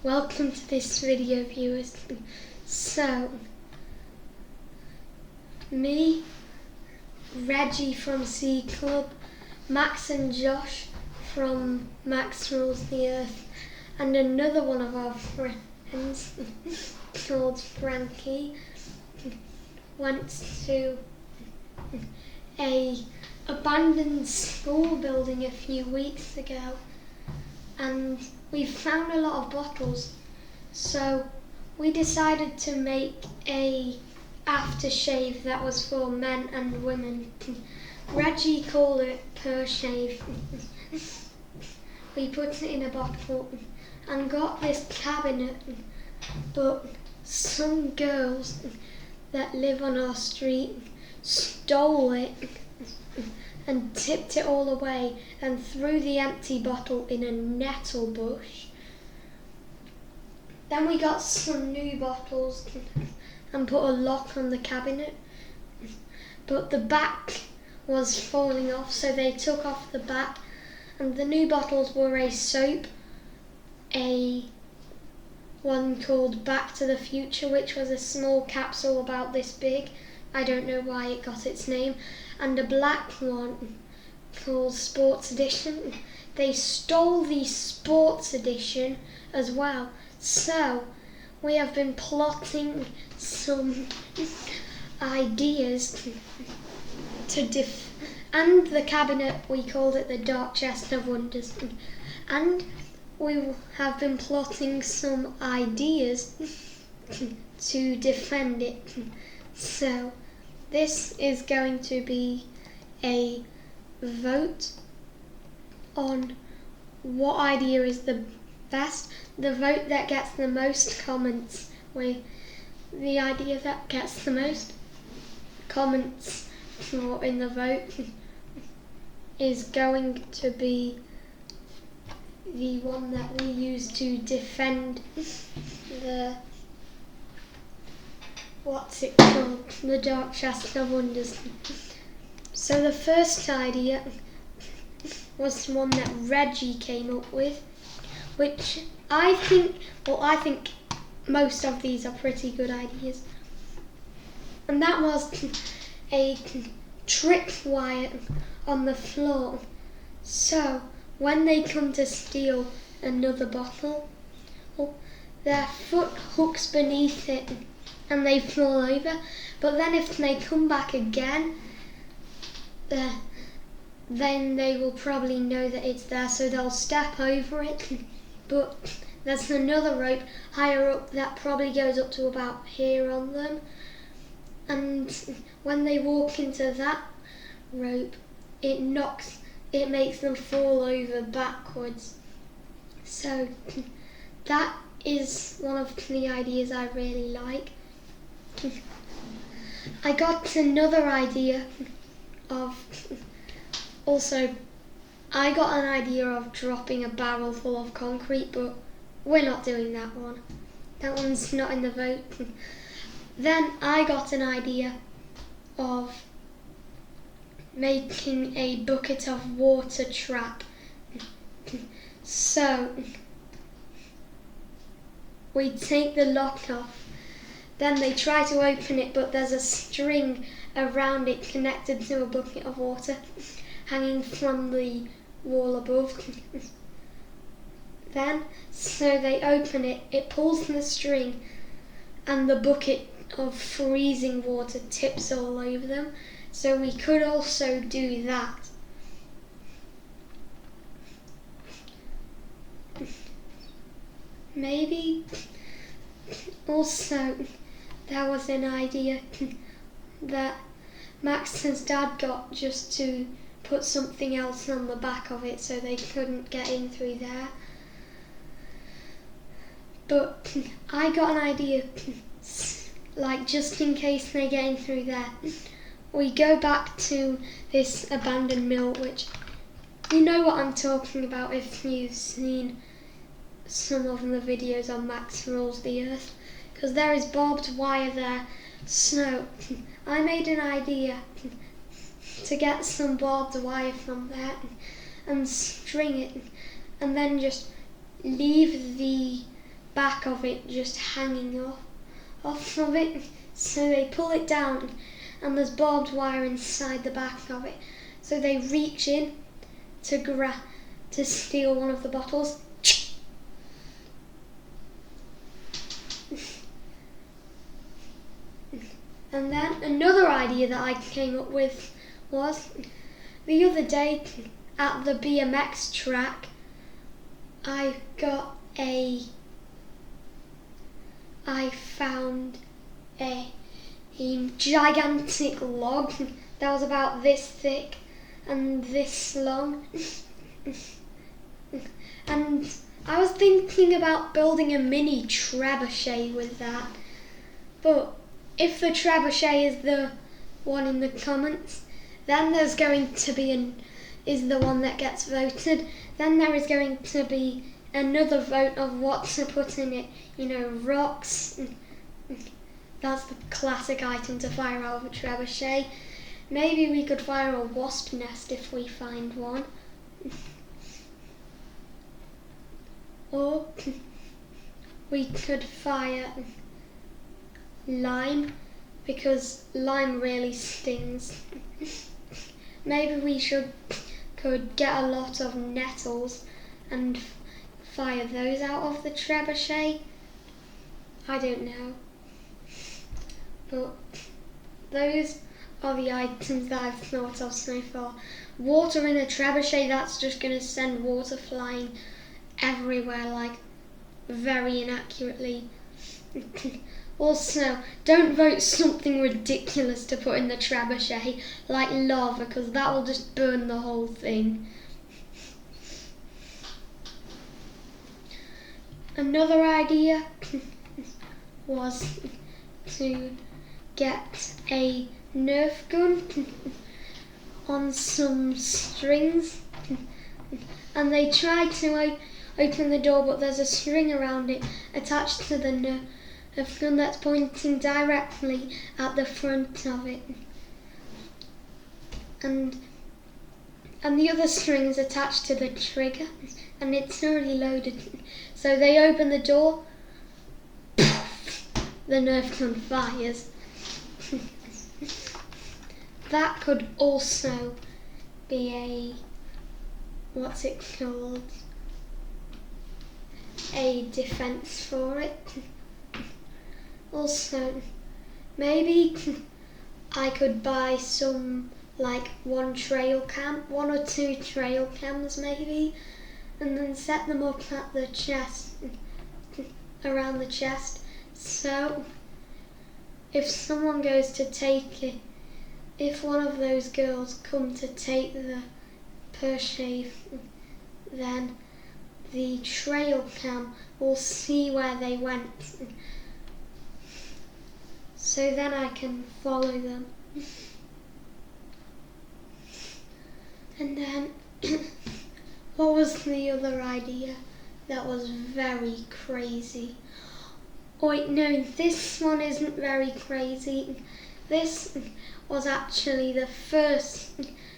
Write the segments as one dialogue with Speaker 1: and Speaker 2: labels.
Speaker 1: Welcome to this video, viewers. So, me, Reggie from C Club, Max and Josh from Max Rules the Earth, and another one of our friends called Frankie went to a abandoned school building a few weeks ago, and we found a lot of bottles, so we decided to make a aftershave that was for men and women. Reggie called it Per Shave. We put it in a bottle and got this cabinet, but some girls that live on our street stole it and tipped it all away and threw the empty bottle in a nettle bush. Then we got some new bottles and put a lock on the cabinet, but the back was falling off, so they took off the back, and the new bottles were a soap, a one called Back to the Future, which was a small capsule about this big. I don't know why it got its name, and a black one called Sports Edition. They stole the Sports Edition as well, so we have been plotting some ideas to and the cabinet, we called it the Dark Chest of Wonders, and we have been plotting some ideas to defend it. So this is going to be a vote on what idea is the best. The vote that gets the most comments, the idea that gets the most comments in the vote is going to be the one that we use to defend the the Dark Chest of Wonders. So the first idea was one that Reggie came up with, which I think most of these are pretty good ideas. And that was a tripwire on the floor. So when they come to steal another bottle, their foot hooks beneath it and they fall over. But then if they come back again, then they will probably know that it's there, so they'll step over it. But there's another rope higher up that probably goes up to about here on them, and when they walk into that rope, it makes them fall over backwards. So that is one of the ideas I really like. I got another idea of dropping a barrel full of concrete, but we're not doing that one. That one's not in the vote. Then I got an idea of making a bucket of water trap. So we take the lock off, then they try to open it, but there's a string around it connected to a bucket of water hanging from the wall above. Then, so they open it, it pulls the string, and the bucket of freezing water tips all over them. So we could also do that. Maybe also there was an idea that Max's dad got, just to put something else on the back of it so they couldn't get in through there. But I got an idea, like just in case they get in through there, we go back to this abandoned mill, which you know what I'm talking about if you've seen some of the videos on Max Rules the Earth, because there is barbed wire there. So I made an idea to get some barbed wire from there and string it, and then just leave the back of it just hanging off of it. So they pull it down and there's barbed wire inside the back of it. So they reach in to steal one of the bottles. And then another idea that I came up with was the other day at the BMX track, I found a gigantic log that was about this thick and this long. And I was thinking about building a mini trebuchet with that. But if the trebuchet is the one in the comments, then there's going to be is the one that gets voted. Then there is going to be another vote of what to put in it. You know, rocks. That's the classic item to fire out of a trebuchet. Maybe we could fire a wasp nest if we find one. Or we could fire lime, because lime really stings. Maybe we could get a lot of nettles and fire those out of the trebuchet. I don't know. But those are the items that I've thought of so far. Water in a trebuchet, that's just going to send water flying everywhere, like very inaccurately. Also, don't vote something ridiculous to put in the trebuchet, like lava, because that will just burn the whole thing. Another idea was to get a Nerf gun on some strings, and they try to open the door, but there's a string around it attached to the Nerf gun that's pointing directly at the front of it, and the other string is attached to the trigger, and it's already loaded. So they open the door, the Nerf gun fires. That could also be what's it called? A defense for it. Also, maybe I could buy some, like one or two trail cams maybe, and then set them up at the chest, around the chest. So if someone goes to take it, if one of those girls come to take the Pershave, then the trail cam will see where they went. So then I can follow them. And then, what was the other idea that was very crazy? Oh wait, no, this one isn't very crazy. This was actually the first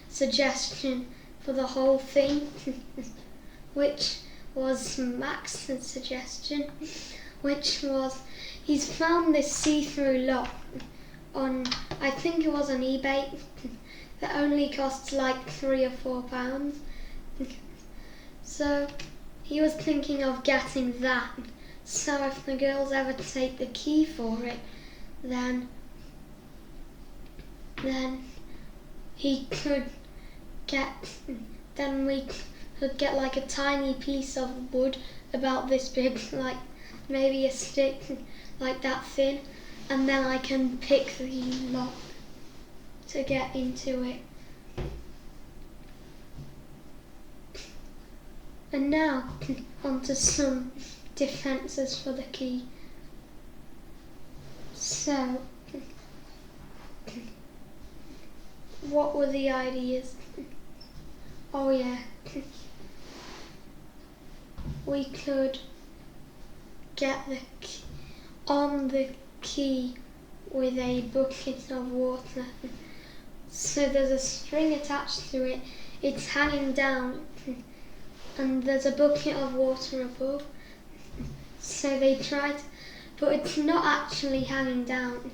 Speaker 1: suggestion for the whole thing, which was Max's suggestion, which was he's found this see-through lock on, I think it was on eBay, that only costs like £3 or £4. So he was thinking of getting that. So if the girls ever take the key for it, then he could get, then we could get like a tiny piece of wood about this big, like maybe a stick like that thin, and then I can pick the lock to get into it. And now onto some defences for the key. So what were the ideas? Oh yeah, we could get on the key with a bucket of water. So there's a string attached to it, it's hanging down, and there's a bucket of water above. So they tried, but it's not actually hanging down.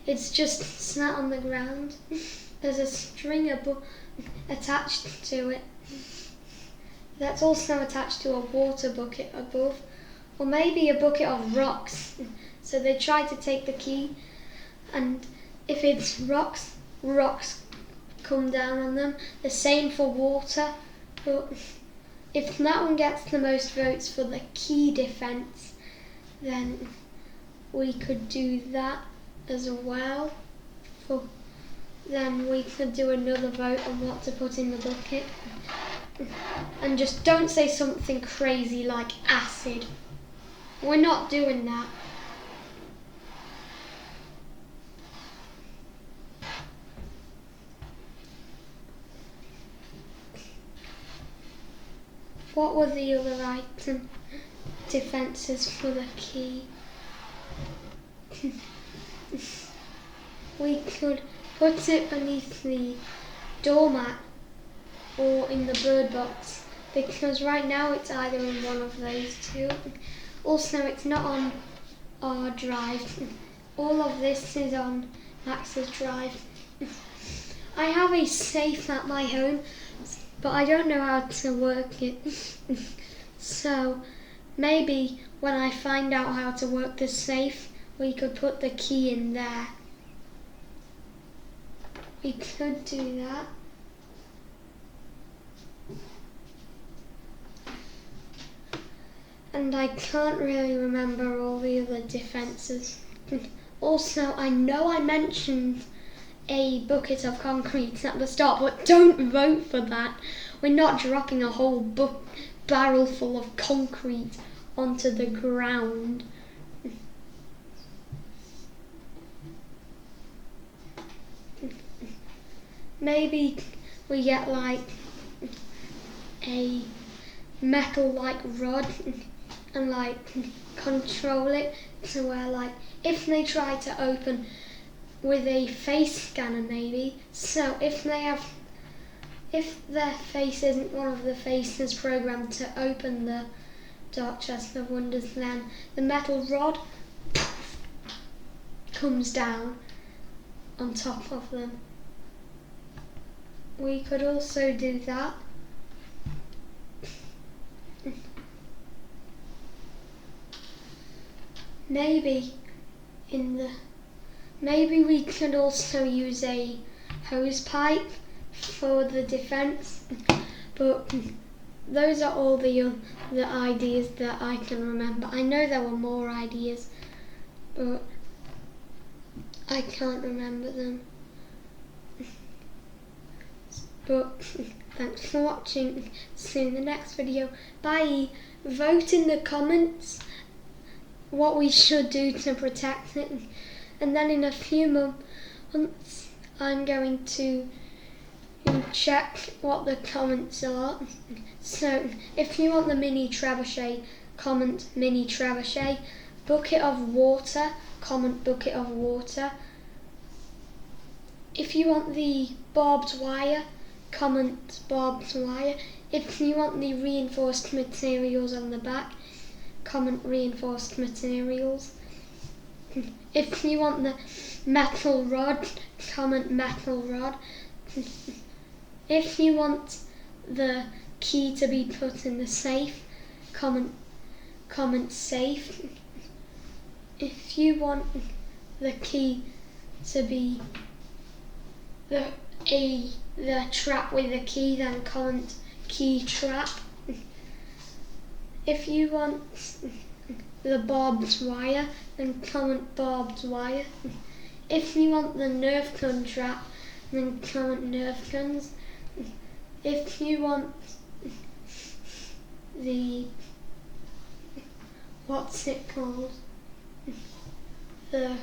Speaker 1: It's just sat on the ground. There's a string attached to it. That's also attached to a water bucket above, or maybe a bucket of rocks. So they tried to take the key, and if it's rocks come down on them. The same for water, but if that one gets the most votes for the key defense, then we could do that as well. Then we could do another vote on what to put in the bucket. And just don't say something crazy like acid. We're not doing that. What were the other item defences for the key? We could put it beneath the doormat or in the bird box, because right now it's either in one of those two. Also, it's not on our drive. All of this is on Max's drive. I have a safe at my home, but I don't know how to work it. So maybe when I find out how to work the safe, we could put the key in there. We could do that. And I can't really remember all the other defences. Also, I know I mentioned a bucket of concrete at the start, but don't vote for that. We're not dropping a whole barrel full of concrete onto the ground. Maybe we get like a metal like rod and like control it to where like if they try to open with a face scanner maybe, so if their face isn't one of the faces programmed to open the Dark Chest of Wonders, then the metal rod comes down on top of them. We could also do that. Maybe we could also use a hose pipe for the defense, but those are all the ideas that I can remember. I know there were more ideas, but I can't remember them. But thanks for watching. See you in the next video. Bye. Vote in the comments what we should do to protect it, and then in a few months I'm going to check what the comments are. So if you want the mini trebuchet, comment mini trebuchet. Bucket of water, comment bucket of water. If you want the barbed wire, comment barbed wire. If you want the reinforced materials on the back, comment reinforced materials. If you want the metal rod, comment metal rod. If you want the key to be put in the safe, comment safe. If you want the key to be the trap with the key, then comment key trap. If you want the barbed wire, then comment barbed wire. If you want the Nerf gun trap, then comment Nerf guns. If you want the, what's it called? The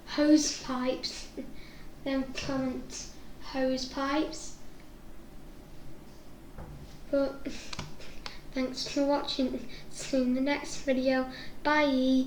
Speaker 1: hose pipes, then comment hose pipes. But thanks for watching. See you in the next video. Bye.